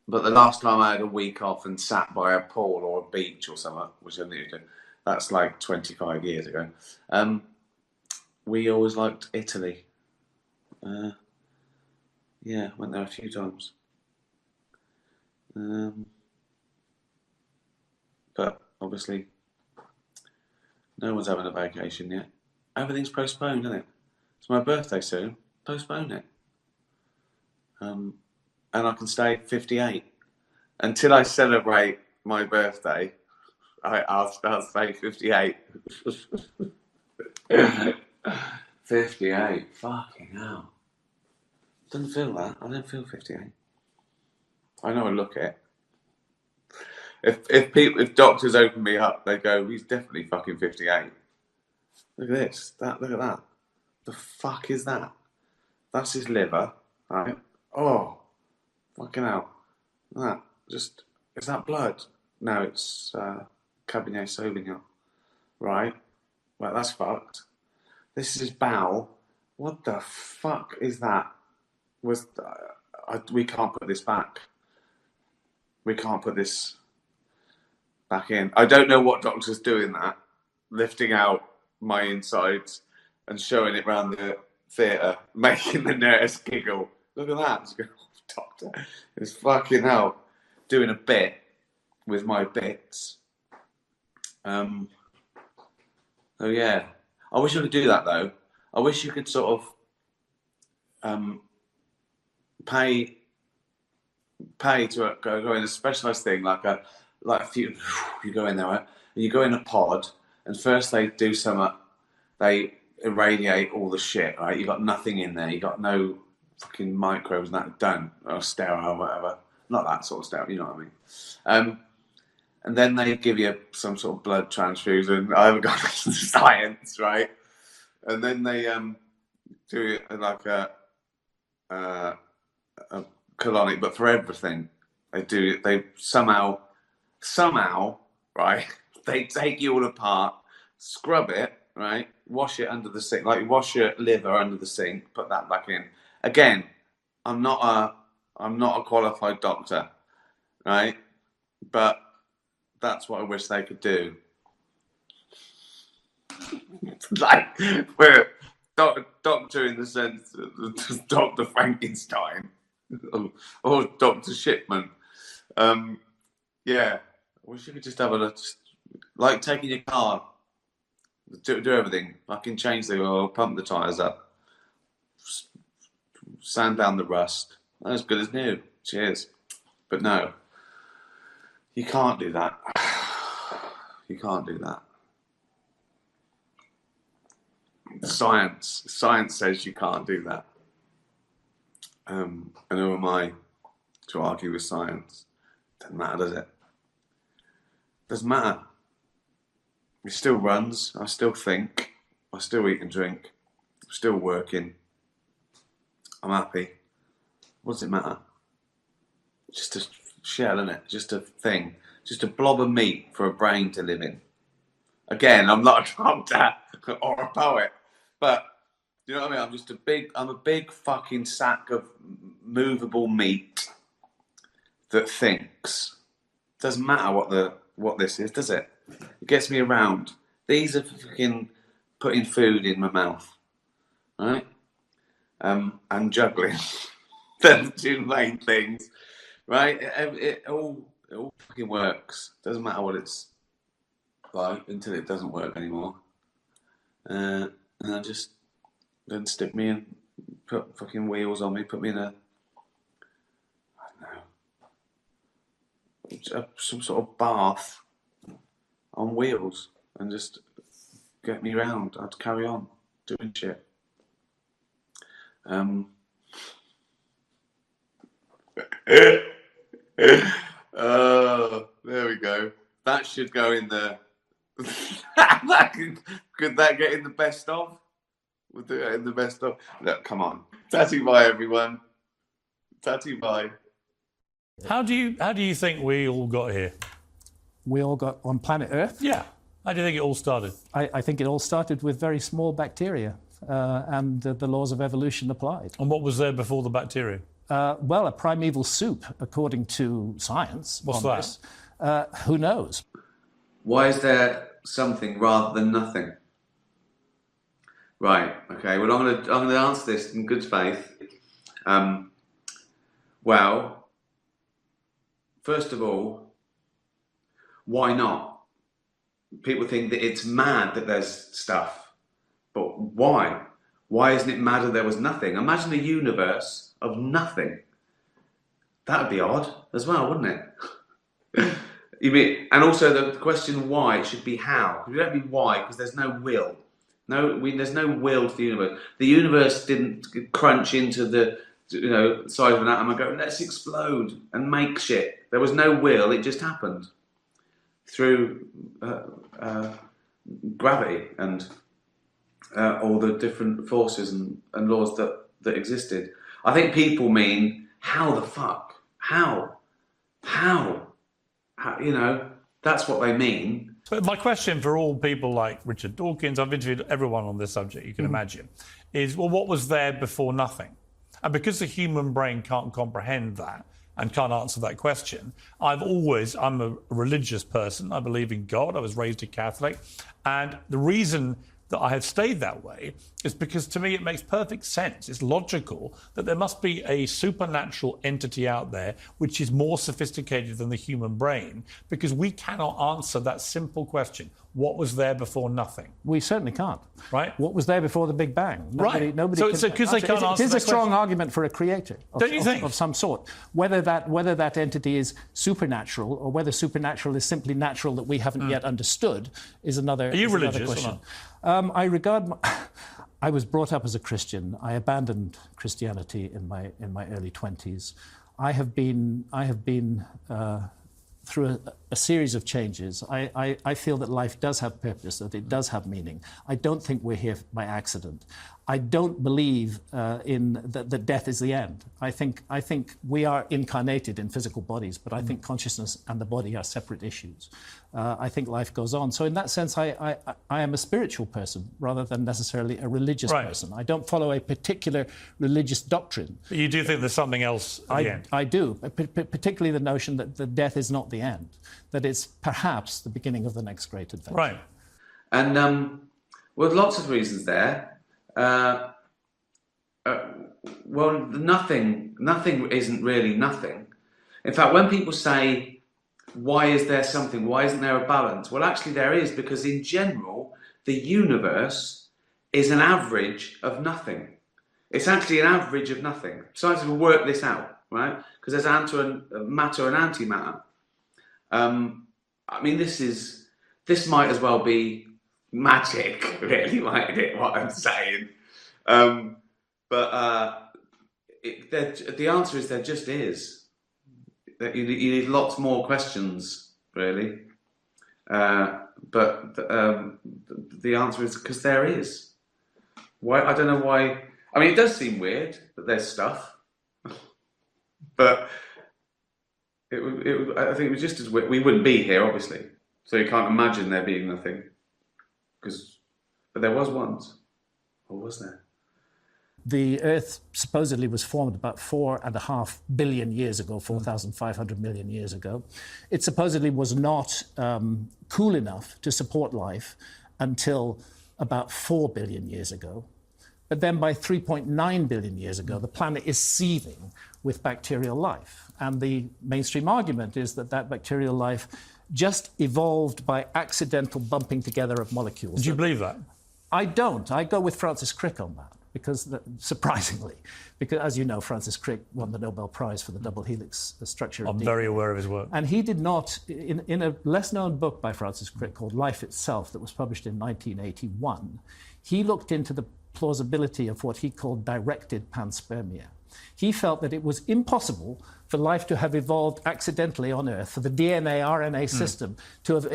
the last time I had a week off and sat by a pool or a beach or something, which I need to do, that's like 25 years ago. We always liked Italy. Yeah, went there a few times. But obviously, no one's having a vacation yet. Everything's postponed, isn't it? It's my birthday soon. Postpone it. And I can stay 58. Until I celebrate my birthday, I'll stay 58. 58. Fucking hell. Doesn't feel that. I don't feel 58. I know I look it. If doctors open me up, they go, he's definitely fucking 58. Look at this. Look at that. The fuck is that? That's his liver. Right? Oh, fucking hell. That is that blood? No, it's Cabernet Sauvignon. Right? Well, that's fucked. This is his bowel. What the fuck is that? We can't put this back. We can't put this back in. I don't know what doctor's doing that, lifting out my insides and showing it around the theatre, making the nurse giggle. Look at that. Go, oh, doctor, it's fucking hell. Doing a bit with my bits. Oh yeah. I wish I could do that though. I wish you could sort of pay to go in a specialised thing like a few. You go in there, right? And you go in a pod, and first they do they irradiate all the shit, right? You got nothing in there. You got no fucking microbes and that done or sterile or whatever. Not that sort of sterile, you know what I mean? And then they give you some sort of blood transfusion. I haven't got into science, right? And then they do like a colonic, but for everything they somehow, right? They take you all apart, scrub it, right? Wash it under the sink, like wash your liver under the sink, put that back in. Again, I'm not a qualified doctor, right? But that's what I wish they could do. Like we're doctor in the sense of Dr. Frankenstein or Dr. Shipman. Yeah, I wish you could just have like taking your car, do everything. Fucking change the oil, pump the tyres up, sand down the rust. Not as good as new. Cheers. But no. You can't do that. You can't do that. Science says you can't do that. And who am I to argue with science? Doesn't matter, does it? Doesn't matter. It still runs. I still think. I still eat and drink. I'm still working. I'm happy. What does it matter? Just a shell, isn't it? Just a thing. Just a blob of meat for a brain to live in. Again, I'm not a doctor or a poet, but you know what I mean? I'm a big fucking sack of movable meat that thinks. Doesn't matter what this is, does it? It gets me around. These are fucking putting food in my mouth, right? And juggling. They're the two main things, right? It all fucking works. Doesn't matter what it's like until it doesn't work anymore. And I just then stick me in, put fucking wheels on me, put me in I don't know, some sort of bath on wheels and just get me round. I'd carry on doing shit. Oh, there we go. That should go in the. Could that get in the best of? We'll do it in the best of. Look, come on. Tatty bye, everyone. Tatty bye. How do you think we all got here? We all got on planet Earth? Yeah. How do you think it all started? I think it all started with very small bacteria, and the laws of evolution applied. And what was there before the bacteria? Well, a primeval soup, according to science. What's that? This. Who knows? Why is there something rather than nothing? Right. Okay. Well, I'm gonna answer this in good faith. Well, first of all, why not? People think that it's mad that there's stuff, but why? Why isn't it mad that there was nothing? Imagine a universe of nothing. That would be odd as well, wouldn't it? You mean, and also the question why, it should be how. It don't be why, because there's no will. There's no will to the universe. The universe didn't crunch into the size of an atom and go, let's explode and make shit. There was no will, it just happened through gravity and all the different forces and laws that existed. I think people mean, how the fuck? How? That's what they mean. But my question for all people like Richard Dawkins, I've interviewed everyone on this subject, you can imagine, is, well, what was there before nothing? And because the human brain can't comprehend that and can't answer that question, I'm a religious person. I believe in God. I was raised a Catholic. And the reason that I have stayed that way is because to me it makes perfect sense. It's logical that there must be a supernatural entity out there which is more sophisticated than the human brain, because we cannot answer that simple question. What was there before nothing? We certainly can't. Right. What was there before the Big Bang? Nobody So because they can't answer it is that a strong question. argument for a creator of some sort. Whether that entity is supernatural or whether supernatural is simply natural that we haven't yet understood is another. Are you religious question. or not? I was brought up as a Christian. I abandoned Christianity in my early 20s. I have been through a series of changes. I feel that life does have purpose, that it does have meaning. I don't think we're here by accident. I don't believe that death is the end. I think we are incarnated in physical bodies, but I think consciousness and the body are separate issues. I think life goes on. So in that sense, I am a spiritual person rather than necessarily a religious person. I don't follow a particular religious doctrine. But you do think there's something else at the end? I do, particularly the notion that the death is not the end, that it's perhaps the beginning of the next great adventure. Right. And well, lots of reasons there. Well, nothing isn't really nothing. In fact, when people say, why is there something? Why isn't there a balance? Well, actually there is, because in general, the universe is an average of nothing. It's actually an average of nothing. Scientists will work this out, right? Because there's matter and antimatter. I mean, this might as well be magic, really, mightn't it? What I'm saying, but the answer is there just is. That you need lots more questions, really. But the answer is because there is. Why? I don't know why. I mean, it does seem weird that there's stuff, but I think it was just as weird. We wouldn't be here, obviously, so you can't imagine there being nothing. But there was once, or was there? The Earth supposedly was formed about 4.5 billion years ago, 4,500 million years ago. It supposedly was not cool enough to support life until about 4 billion years ago. But then by 3.9 billion years ago, the planet is seething with bacterial life. And the mainstream argument is that that bacterial life just evolved by accidental bumping together of molecules. Do you believe that? I don't. I go with Francis Crick on that. Surprisingly, because as you know, Francis Crick won the Nobel Prize for the double helix structure. I'm very aware of his work. And he did not, in a less-known book by Francis Crick called Life Itself that was published in 1981, he looked into the plausibility of what he called directed panspermia. He felt that it was impossible for life to have evolved accidentally on Earth, for the DNA-RNA system to have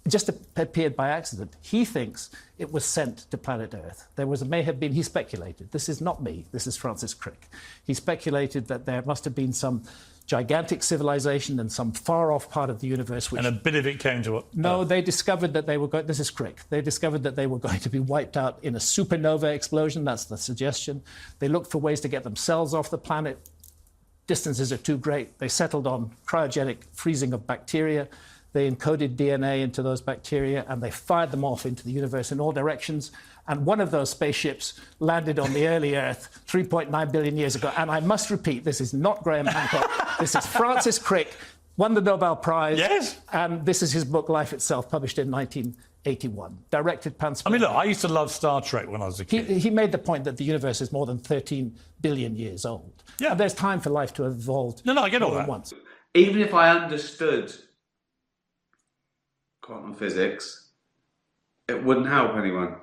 just appeared by accident. He thinks it was sent to planet Earth. May have been, he speculated, this is not me, this is Francis Crick. He speculated that there must have been some gigantic civilization in some far-off part of the universe. And a bit of it came to it. No, they discovered that they were going, this is Crick, they discovered that they were going to be wiped out in a supernova explosion, that's the suggestion. They looked for ways to get themselves off the planet. Distances are too great. They settled on cryogenic freezing of bacteria. They encoded DNA into those bacteria and they fired them off into the universe in all directions. And one of those spaceships landed on the early Earth 3.9 billion years ago. And I must repeat, this is not Graham Hancock. This is Francis Crick, won the Nobel Prize. Yes. And this is his book, Life Itself, published in 1981. Directed panspermia. I mean, look, I used to love Star Trek when I was a kid. He made the point that the universe is more than 13 billion years old. Yeah. And there's time for life to have evolved No, I get all more that. than once. Even if I understood quantum physics, it wouldn't help anyone.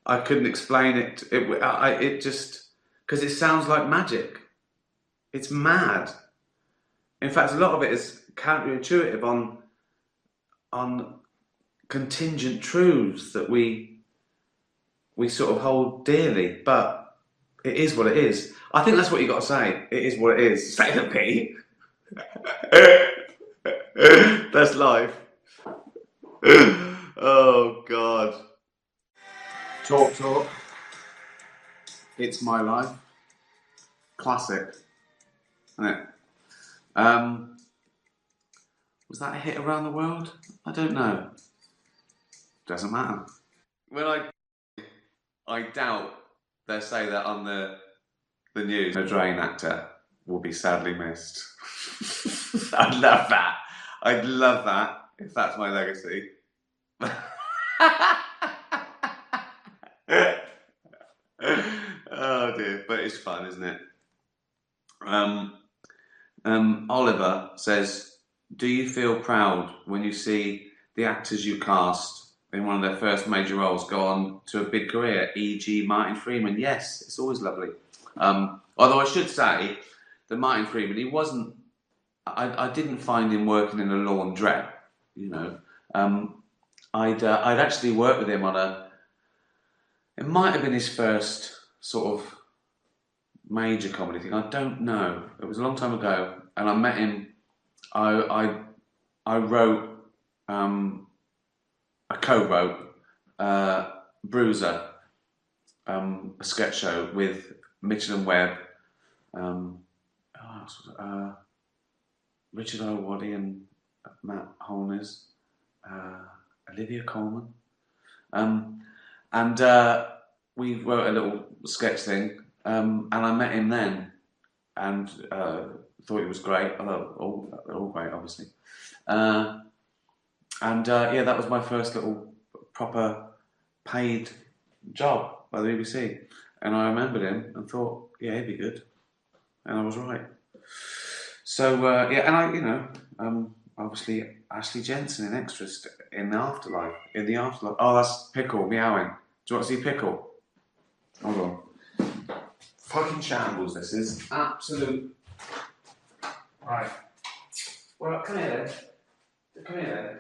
I couldn't explain it. It just, because it sounds like magic. It's mad. In fact, a lot of it is counterintuitive on contingent truths that we sort of hold dearly, but it is what it is. I think that's what you got to say. It is what it is. Say to me. That's life. Oh God. Talk. It's my life. Classic, isn't it? Was that a hit around the world? I don't know. Doesn't matter. When I doubt they'll say that on the news. A drain actor will be sadly missed. I'd love that. I'd love that if that's my legacy. Oh dear, but it's fun, isn't it? Oliver says, do you feel proud when you see the actors you cast in one of their first major roles go on to a big career, e.g. Martin Freeman? Yes, it's always lovely. Although I should say that Martin Freeman, he wasn't, I didn't find him working in a laundrette, you know. I'd actually worked with him on it might have been his first sort of major comedy thing. I don't know. It was a long time ago, and I met him. I wrote, I co-wrote Bruiser, a sketch show with Mitchell and Webb, Richard O'Waddy and Matt Holness, Olivia Colman, and we wrote a little sketch thing, and I met him then, and thought it was great. Although they're all great, obviously. Yeah, that was my first little proper paid job by the BBC, and I remembered him and thought, yeah, he'd be good, and I was right. So yeah, and obviously Ashley Jensen in Extras in the Afterlife. In the Afterlife. Oh, that's Pickle meowing. Do you want to see Pickle? Hold on. Fucking shambles, this is. Absolute. Right. Well, come here then. Come here then.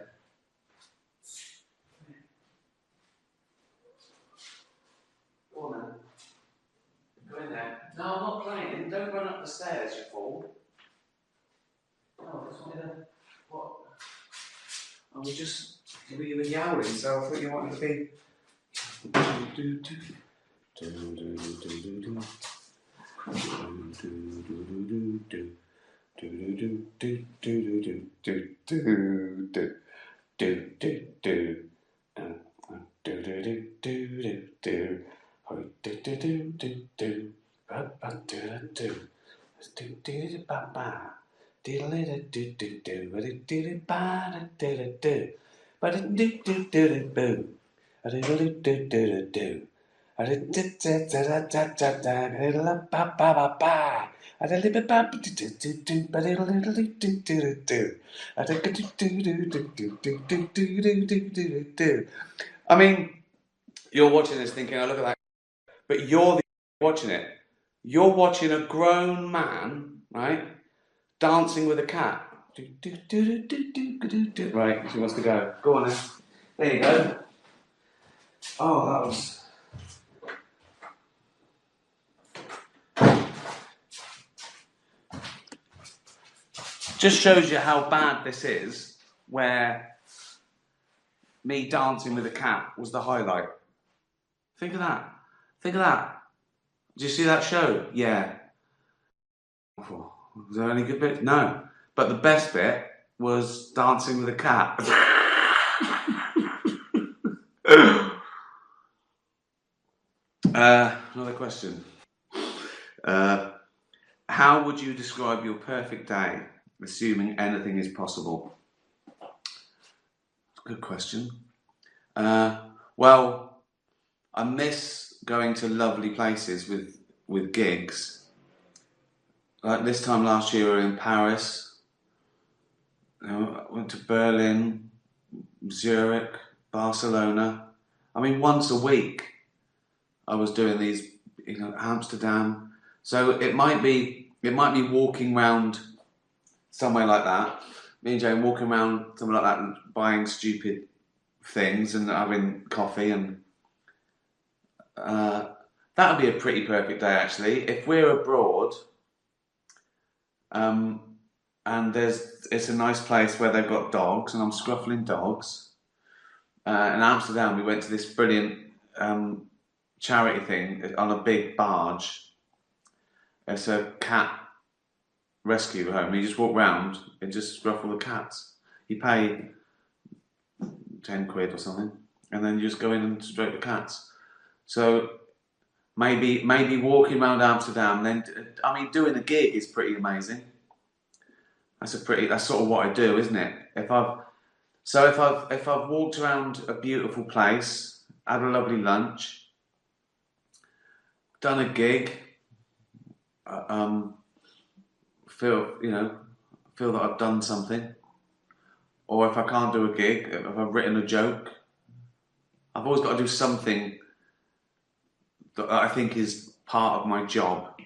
Go on then. Go in there. No, I'm not playing. Don't run up the stairs, you fool. Oh, I just wanted to. What? I was just. You were yowling, so I thought you wanted to be. I mean, you're watching this thinking, oh, look at that. But you're the watching it. You're watching a grown man, right, dancing with a cat. Right, she wants to go. Go on then. There you go. Oh, that was... Just shows you how bad this is, where me dancing with a cat was the highlight. Think of that. Think of that. Did you see that show? Yeah. Was there any good bits? No. But the best bit was dancing with a cat. Another question. How would you describe your perfect day, assuming anything is possible? Good question. Well, I miss going to lovely places with gigs. Like this time last year, we were in Paris. I went to Berlin, Zurich, Barcelona. I mean, once a week, I was doing these, Amsterdam. So it might be walking around somewhere like that. Me and Jane walking around somewhere like that and buying stupid things and having coffee, and that would be a pretty perfect day actually. If we're abroad, and it's a nice place where they've got dogs, and I'm scruffling dogs. In Amsterdam, we went to this brilliant charity thing on a big barge. It's a cat rescue home. You just walk round and just scruff all the cats. You pay 10 quid or something, and then you just go in and stroke the cats. So maybe walking around Amsterdam, then doing a gig is pretty amazing. That's sort of what I do, isn't it? If I've walked around a beautiful place, had a lovely lunch, done a gig, feel that I've done something. Or if I can't do a gig, if I've written a joke, I've always got to do something that I think is part of my job.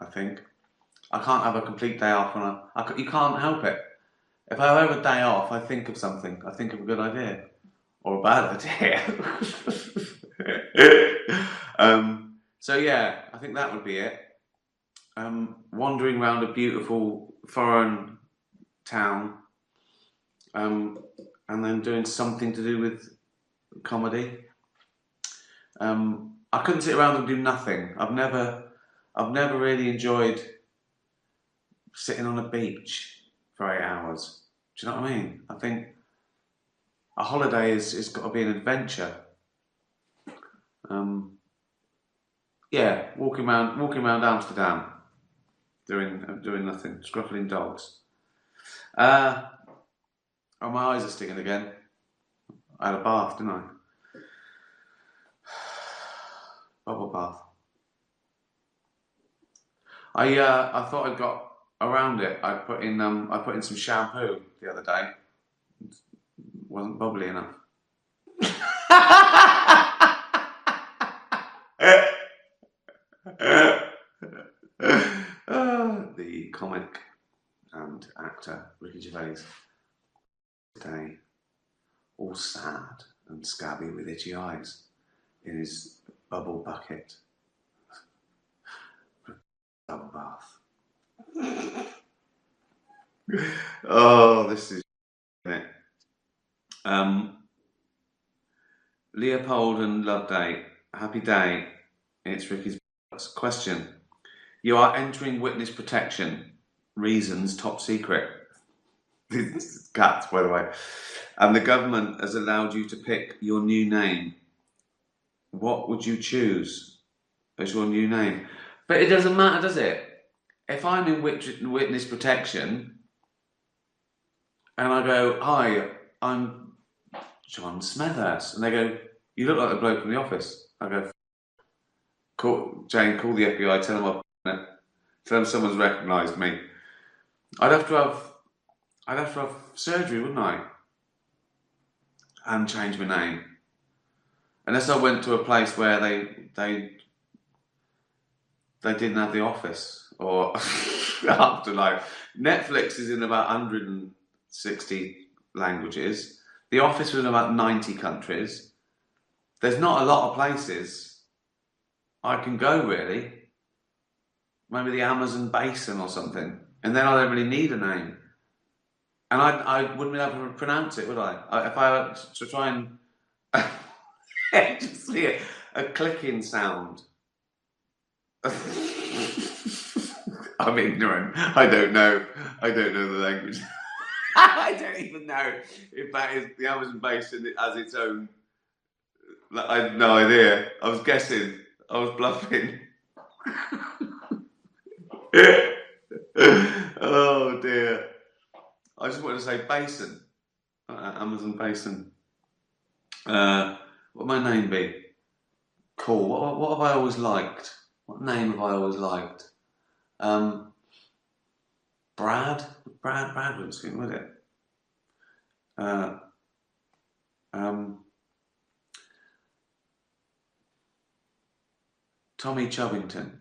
I think I can't have a complete day off, you can't help it. If I have a day off, I think of something. I think of a good idea or a bad idea. So yeah, I think that would be it. Wandering around a beautiful foreign town, and then doing something to do with comedy. I couldn't sit around and do nothing. I've never really enjoyed sitting on a beach for 8 hours. Do you know what I mean? I think a holiday is got to be an adventure. Yeah, walking around Amsterdam, doing nothing, scruffling dogs. Oh, my eyes are stinging again. I had a bath, didn't I? Bubble bath. I thought I got around it. I put in some shampoo the other day. It wasn't bubbly enough. The comic and actor Ricky Gervais today, all sad and scabby with itchy eyes, in his bubble bucket. Bubble bath. Oh, this is it. Leopold and Loveday, happy day. It's Ricky's question. You are entering witness protection. Reasons top secret. It's cats, by the way. And the government has allowed you to pick your new name. What would you choose as your new name? But it doesn't matter, does it? If I'm in witness protection and I go, hi, I'm John Smethurst, and they go, you look like the bloke from The Office. I go, Jane, call the FBI, tell them tell them someone's recognised me. I'd have to have surgery, wouldn't I? And change my name. Unless I went to a place where they didn't have The Office, or Afterlife. Netflix is in about 160 languages. The Office was in about 90 countries. There's not a lot of places I can go, really. Maybe the Amazon basin or something. And then I don't really need a name. And I wouldn't be able to pronounce it, would I? If I were to try and just hear a clicking sound. I'm ignorant. I don't know the language. I don't even know if that is the Amazon basin as its own. I had no idea. I was guessing. I was bluffing. Oh dear. I just wanted to say basin. Amazon basin. What would my name be? Cool. What have I always liked? What name have I always liked? Brad wouldn't seem, would it? Tommy Chubbington.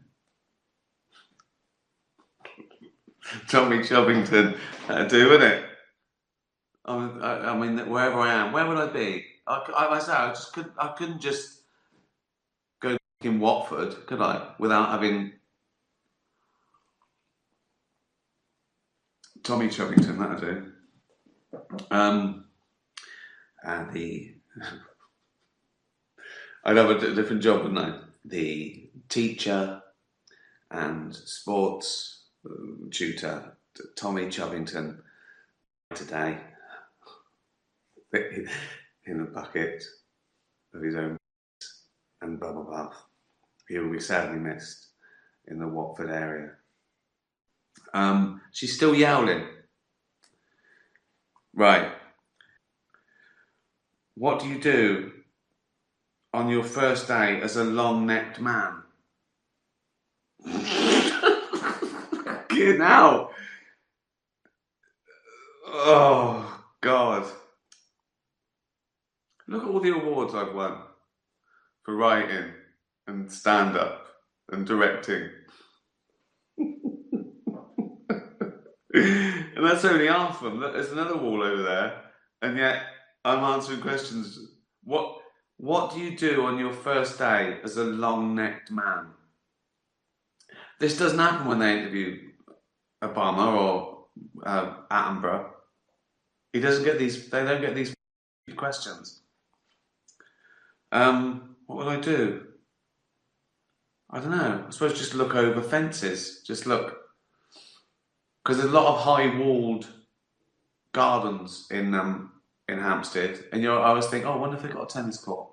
Tommy Chubbington, that'd do, wouldn't it? I mean, wherever I am, where would I be? I couldn't just go in Watford, could I? Without having Tommy Chubbington, that'd do. And I'd have a different job, wouldn't I? The teacher and sports tutor, Tommy Chubbington, today, in a bucket of his own and bubble bath. He will be sadly missed in the Watford area. She's still yowling. Right. What do you do on your first day as a long-necked man? Now. Oh, God. Look at all the awards I've won for writing and stand-up and directing. And that's only half of them. Look, there's another wall over there, and yet I'm answering questions. What do you do on your first day as a long-necked man? This doesn't happen when they interview Obama or Attenborough. They don't get these questions. What would I do? I don't know. I suppose just look over fences. Just look. Because there's a lot of high-walled gardens in Hampstead, and I always think, I wonder if they've got a tennis court.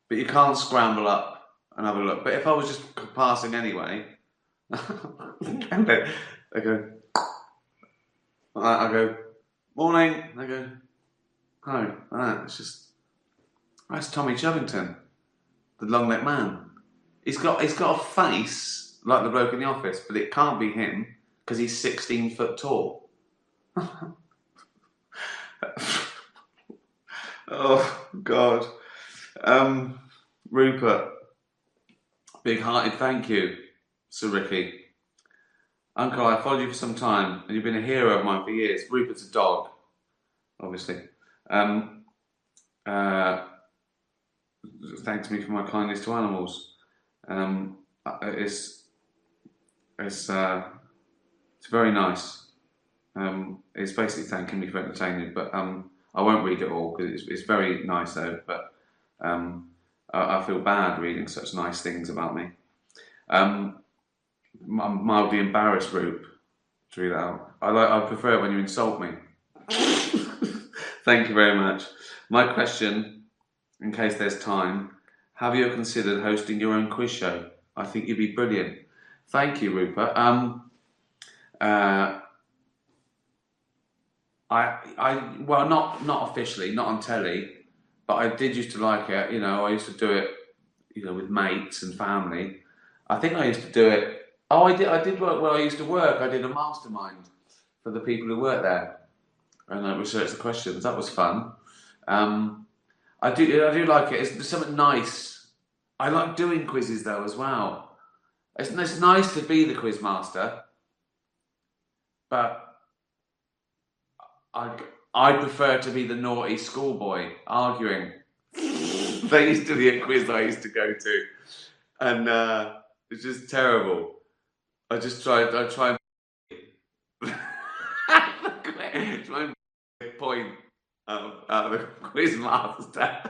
But you can't scramble up and have a look. But if I was just passing anyway, I go, morning. I go, hi. That's Tommy Chubbington, the long-necked man. He's got a face like the bloke in The Office, but it can't be him because he's 16 foot tall. Oh, God. Rupert, big-hearted thank you, Sir Ricky. Uncle, I followed you for some time, and you've been a hero of mine for years. Rupert's a dog, obviously. Thanks me for my kindness to animals. It's very nice. It's basically thanking me for entertaining, but I won't read it all because it's very nice though. But I feel bad reading such nice things about me. I'm mildly embarrassed, Roop, to read that out. I prefer it when you insult me. Thank you very much. My question, in case there's time, have you ever considered hosting your own quiz show? I think you'd be brilliant. Thank you, Rupert. Well, not officially, not on telly, but I did used to like it. You know, I used to do it, you know, with mates and family. I think I used to do it. Oh, I did work where I used to work. I did a mastermind for the people who work there, and I researched the questions. That was fun. I do like it. It's something nice. I like doing quizzes though as well. It's nice to be the quiz master, but I prefer to be the naughty schoolboy arguing. There used to be a quiz I used to go to, and it's just terrible. I try and try and point out of the quiz master.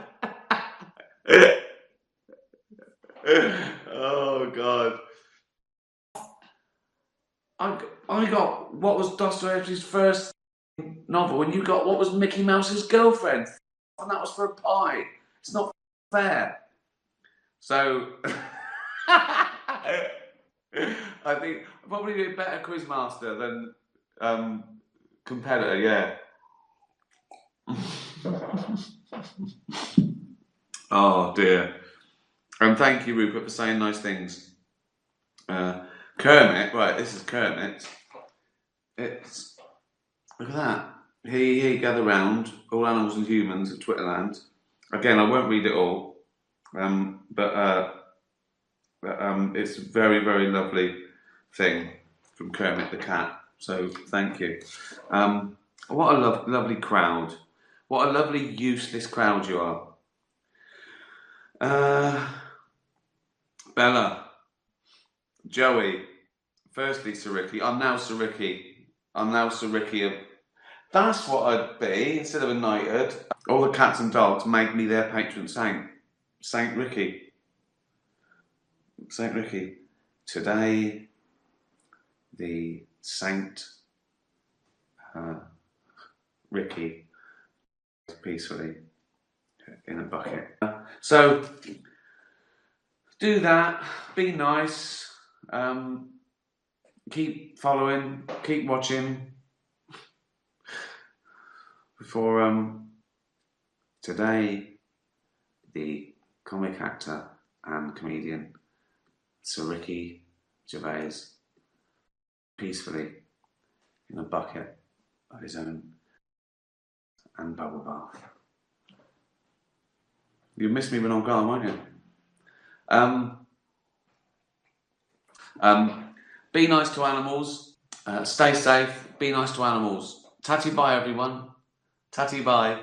Oh God! I got what was Dostoevsky's first novel, and you got what was Mickey Mouse's girlfriend, and that was for a pie. It's not fair. So I think I'll probably be a better quizmaster than competitor. Yeah. Oh dear. And thank you, Rupert, for saying nice things. Kermit, right? This is Kermit. It's look at that. Here, gather round, all animals and humans of Twitterland. Again, I won't read it all, but it's a very, very lovely thing from Kermit the cat. So thank you. What a lovely crowd. What a lovely useless crowd you are. Bella, Joey. Firstly, Sir Ricky. I'm now Sir Ricky. That's what I'd be instead of a knighthood. All the cats and dogs make me their patron saint. Saint Ricky. Saint Ricky. Today, the Saint Ricky peacefully in a bucket. So, do that. Be nice. Keep following. Keep watching. Before today, the comic actor and comedian Sir Ricky Gervais peacefully in a bucket of his own and bubble bath. You'll miss me when I'm gone, won't you? Be nice to animals. Stay safe. Be nice to animals. Tatty bye, everyone. Tatty bye.